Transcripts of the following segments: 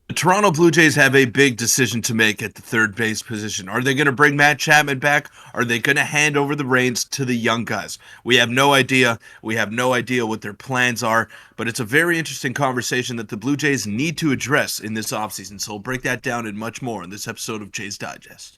The Toronto Blue Jays have a big decision to make at the third base position. Are they going to bring Matt Chapman back? Are they going to hand over the reins to the young guys? We have no idea. We have no idea what their plans are, but it's a very interesting conversation that the Blue Jays need to address in this offseason. So we'll break that down and much more in this episode of Jays Digest.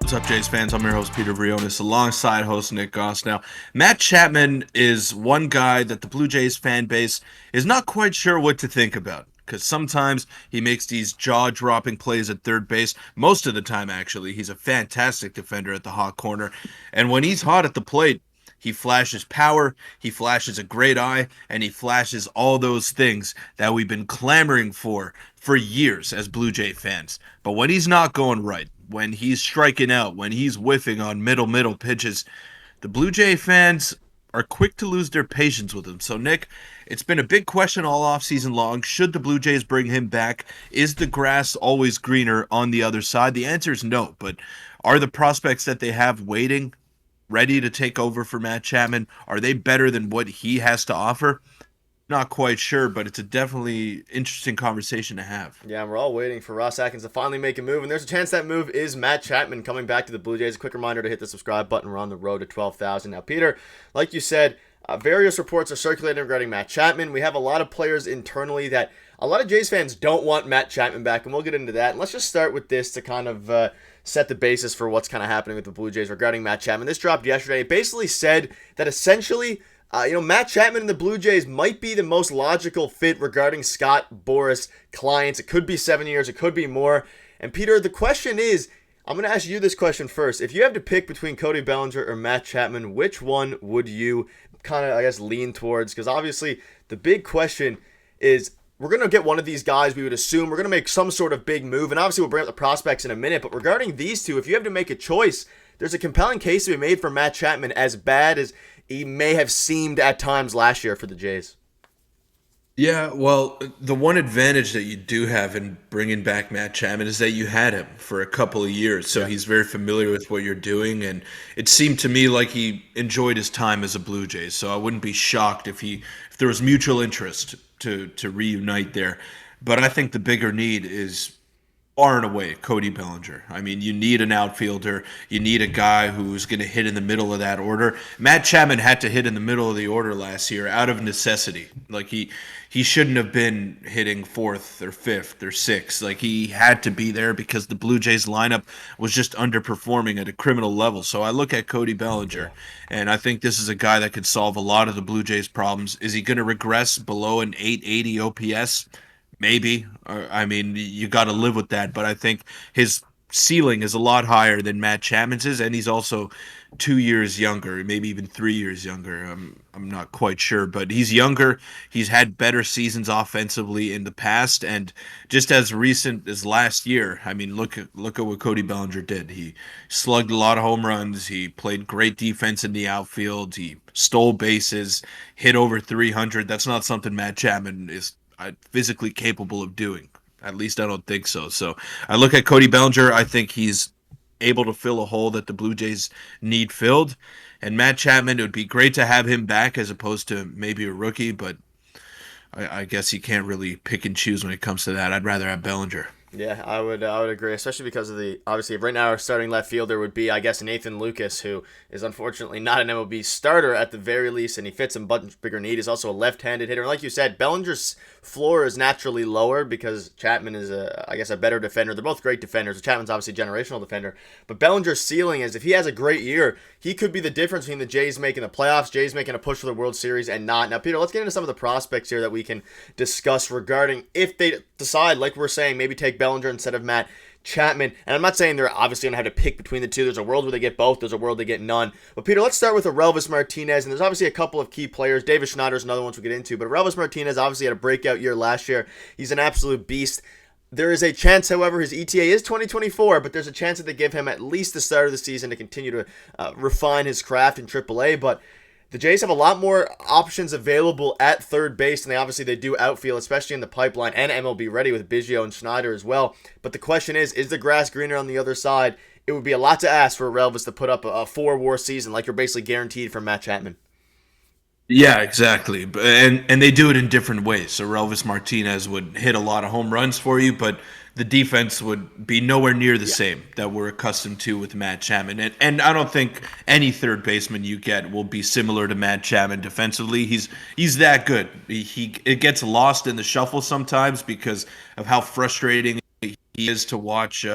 What's up, Jays fans? I'm your host, Peter Vryonis, alongside host Nick Gosse. Now, Matt Chapman is one guy that the Blue Jays fan base is not quite sure what to think about, because sometimes he makes these jaw-dropping plays at third base. Most of the time, actually, he's a fantastic defender at the hot corner. And when he's hot at the plate, he flashes power, he flashes a great eye, and he flashes all those things that we've been clamoring for years as Blue Jay fans. But when he's not going right, when he's striking out, when he's whiffing on middle pitches, the Blue Jay fans are quick to lose their patience with him. So, Nick, it's been a big question all offseason long. Should the Blue Jays bring him back? Is the grass always greener on the other side? The answer is no, but are the prospects that they have waiting, ready to take over for Matt Chapman, are they better than what he has to offer? Not quite sure, but it's a definitely interesting conversation to have. Yeah, and we're all waiting for Ross Atkins to finally make a move, and there's a chance that move is Matt Chapman coming back to the Blue Jays. A quick reminder to hit the subscribe button. We're on the road to 12,000. Now, Peter, like you said, various reports are circulating regarding Matt Chapman. We have a lot of players internally that a lot of Jays fans don't want Matt Chapman back, and we'll get into that. And let's just start with this to kind of set the basis for what's kind of happening with the Blue Jays regarding Matt Chapman. This dropped yesterday. It basically said that essentially Matt Chapman and the Blue Jays might be the most logical fit regarding Scott Boras clients. It could be 7 years. It could be more. And Peter, the question is, I'm going to ask you this question first. If you have to pick between Cody Bellinger or Matt Chapman, which one would you kind of, lean towards? Because obviously the big question is, we're going to get one of these guys, we would assume. We're going to make some sort of big move. And obviously we'll bring up the prospects in a minute. But regarding these two, if you have to make a choice, there's a compelling case to be made for Matt Chapman, as bad as he may have seemed at times last year for the Jays. Yeah, well, the one advantage that you do have in bringing back Matt Chapman is that you had him for a couple of years, so he's very familiar with what you're doing, and it seemed to me like he enjoyed his time as a Blue Jays, so I wouldn't be shocked if there was mutual interest to reunite there. But I think the bigger need is far and away Cody Bellinger. I mean, you need an outfielder. You need a guy who's going to hit in the middle of that order. Matt Chapman had to hit in the middle of the order last year out of necessity. Like he shouldn't have been hitting fourth or fifth or sixth. Like he had to be there because the Blue Jays lineup was just underperforming at a criminal level. So I look at Cody Bellinger, and I think this is a guy that could solve a lot of the Blue Jays' problems. Is he going to regress below an 880 OPS? Maybe. I mean, you got to live with that. But I think his ceiling is a lot higher than Matt Chapman's is, and he's also 2 years younger, maybe even 3 years younger. I'm not quite sure, but he's younger. He's had better seasons offensively in the past, and just as recent as last year, I mean, look at what Cody Bellinger did. He slugged a lot of home runs. He played great defense in the outfield. He stole bases, hit over 300. That's not something Matt Chapman is physically capable of doing. At least I don't think so. So I look at Cody Bellinger. I think he's able to fill a hole that the Blue Jays need filled. And Matt Chapman, it would be great to have him back as opposed to maybe a rookie, but I guess you can't really pick and choose when it comes to that. I'd rather have Bellinger. Yeah, I would agree, especially because of obviously right now our starting left fielder would be, I guess, Nathan Lucas, who is unfortunately not an MLB starter at the very least, and he fits a much bigger need. He's also a left-handed hitter. And like you said, Bellinger's floor is naturally lower because Chapman is a better defender. They're both great defenders. Chapman's obviously a generational defender, but Bellinger's ceiling is, if he has a great year, he could be the difference between the Jays making the playoffs, Jays making a push for the World Series, and not. Now, Peter, let's get into some of the prospects here that we can discuss regarding if they decide, like we're saying, maybe take Bellinger instead of Matt Chapman. And I'm not saying they're obviously going to have to pick between the two. There's a world where they get both. There's a world they get none. But Peter, let's start with Aurelvis Martinez. And there's obviously a couple of key players. David Schneider's another one we'll get into. But Aurelvis Martinez obviously had a breakout year last year. He's an absolute beast. There is a chance, however, his ETA is 2024, but there's a chance that they give him at least the start of the season to continue to refine his craft in AAA. But the Jays have a lot more options available at third base, and they do outfield, especially in the pipeline, and MLB ready with Biggio and Schneider as well. But the question is the grass greener on the other side? It would be a lot to ask for Relvis to put up a 4-WAR season like you're basically guaranteed from Matt Chapman. Yeah, exactly. And they do it in different ways. So Elvis Martinez would hit a lot of home runs for you, but the defense would be nowhere near the Yeah, same that we're accustomed to with Matt Chapman. And I don't think any third baseman you get will be similar to Matt Chapman defensively. He's that good. He it gets lost in the shuffle sometimes because of how frustrating he is to watch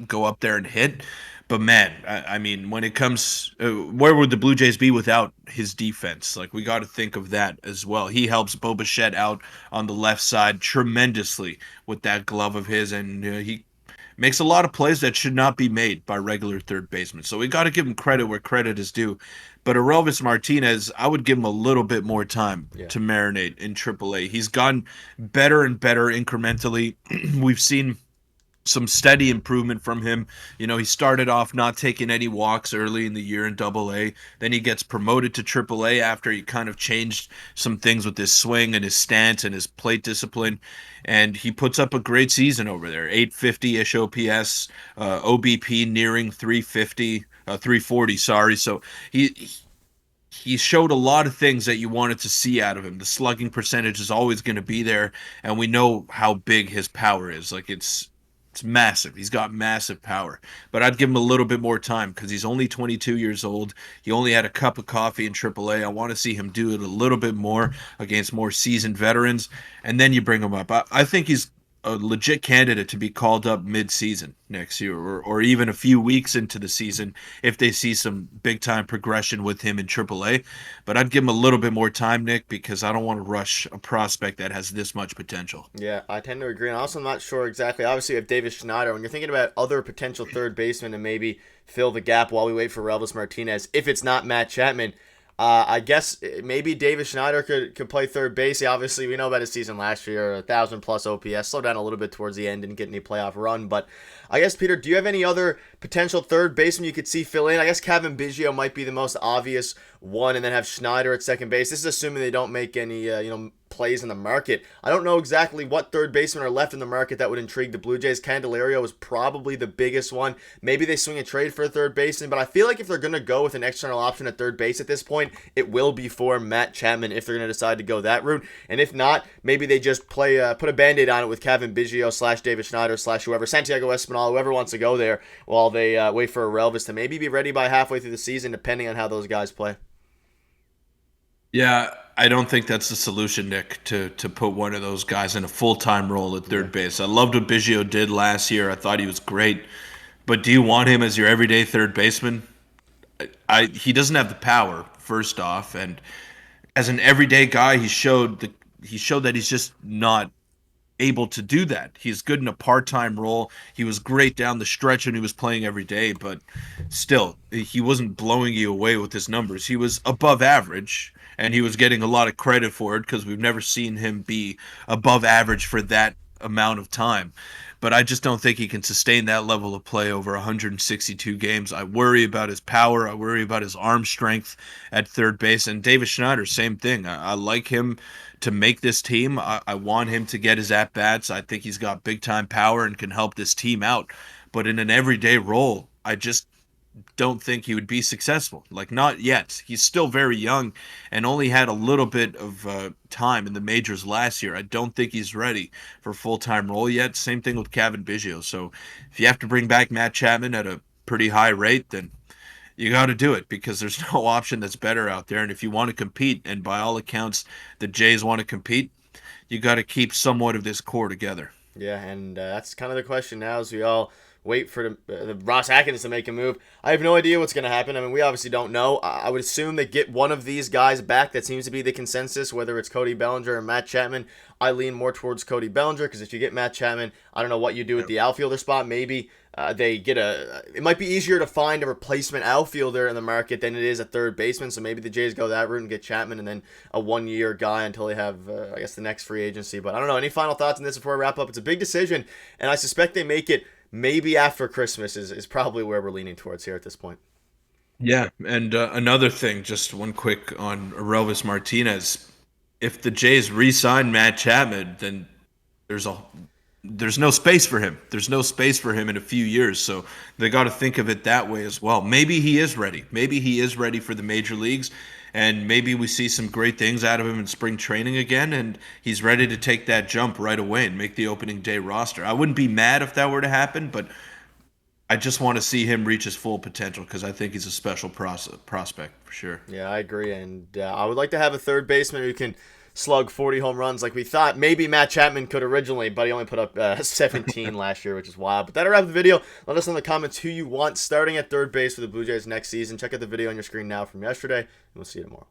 go up there and hit. But man, I mean, when it comes, where would the Blue Jays be without his defense? Like we got to think of that as well. He helps Bo Bichette out on the left side tremendously with that glove of his, and he makes a lot of plays that should not be made by regular third basemen. So we got to give him credit where credit is due. But Aroldis Martinez, I would give him a little bit more time yeah. to marinate in AAA. He's gotten better and better incrementally. We've seen some steady improvement from him. You know, he started off not taking any walks early in the year in Double A. Then he gets promoted to Triple A after he kind of changed some things with his swing and his stance and his plate discipline. And he puts up a great season over there. 850-ish OPS, OBP nearing 350, 340, sorry. So he showed a lot of things that you wanted to see out of him. The slugging percentage is always going to be there, and we know how big his power is. Like it's massive. He's got massive power. But I'd give him a little bit more time because he's only 22 years old. He only had a cup of coffee in AAA. I want to see him do it a little bit more against more seasoned veterans, and then you bring him up. I think he's a legit candidate to be called up mid-season next year, or even a few weeks into the season if they see some big-time progression with him in AAA. But I'd give him a little bit more time, Nick, because I don't want to rush a prospect that has this much potential. Yeah, I tend to agree. And also, I'm not sure exactly. Obviously, you have Davis Schneider. When you're thinking about other potential third basemen to maybe fill the gap while we wait for Elvis Martinez, if it's not Matt Chapman, I guess maybe Davis Schneider could play third base. Yeah, obviously, we know about his season last year, 1,000+ OPS. Slowed down a little bit towards the end, didn't get any playoff run. But I guess, Peter, do you have any other potential third baseman you could see fill in? I guess Kevin Biggio might be the most obvious one, and then have Schneider at second base. This is assuming they don't make any, plays in the market. I don't know exactly what third basemen are left in the market that would intrigue the Blue Jays. Candelario is probably the biggest one. Maybe they swing a trade for a third baseman, but I feel like if they're going to go with an external option at third base at this point, it will be for Matt Chapman if they're going to decide to go that route. And if not, maybe they just put a band-aid on it with Kevin Biggio / David Schneider / whoever, Santiago Espinal, whoever wants to go there while they wait for a Relvis to maybe be ready by halfway through the season, depending on how those guys play. Yeah, I don't think that's the solution, Nick, to put one of those guys in a full-time role at Yeah. third base. I loved what Biggio did last year. I thought he was great. But do you want him as your everyday third baseman? He doesn't have the power, first off, and as an everyday guy, he showed that he's just not able to do that. He's good in a part-time role. He was great down the stretch when he was playing every day, but still, he wasn't blowing you away with his numbers. He was above average, and he was getting a lot of credit for it because we've never seen him be above average for that amount of time. But I just don't think he can sustain that level of play over 162 games. I worry about his power. I worry about his arm strength at third base. And David Schneider, same thing. I like him to make this team. I want him to get his at bats. I think he's got big time power and can help this team out. But in an everyday role, I just don't think he would be successful. Like, not yet. He's still very young and only had a little bit of time in the majors last year. I don't think he's ready for full time role yet. Same thing with Kevin Biggio. So if you have to bring back Matt Chapman at a pretty high rate, then you got to do it because there's no option that's better out there. And if you want to compete, and by all accounts, the Jays want to compete, you got to keep somewhat of this core together. Yeah, and that's kind of the question now as we all wait for the Ross Atkins to make a move. I have no idea what's going to happen. I mean, we obviously don't know. I would assume they get one of these guys back. That seems to be the consensus, whether it's Cody Bellinger or Matt Chapman. I lean more towards Cody Bellinger because if you get Matt Chapman, I don't know what you do with the outfielder spot. Maybe they get it might be easier to find a replacement outfielder in the market than it is a third baseman. So maybe the Jays go that route and get Chapman and then a 1-year guy until they have, I guess, the next free agency. But I don't know. Any final thoughts on this before I wrap up? It's a big decision, and I suspect they make it maybe after Christmas is probably where we're leaning towards here at this point. Yeah, and another thing, just one quick on Elvis Martinez. If the Jays re-sign Matt Chapman, then there's a there's no space for him. There's no space for him in a few years. So they got to think of it that way as well. Maybe he is ready. Maybe he is ready for the major leagues. And maybe we see some great things out of him in spring training again. And he's ready to take that jump right away and make the opening day roster. I wouldn't be mad if that were to happen, but I just want to see him reach his full potential because I think he's a special prospect for sure. Yeah, I agree. And I would like to have a third baseman who can slug 40 home runs like we thought maybe Matt Chapman could originally, but he only put up 17 last year, which is wild. But that'll wrap the video. Let us know in the comments who you want starting at third base for the Blue Jays next season. Check out the video on your screen now from yesterday, and we'll see you tomorrow.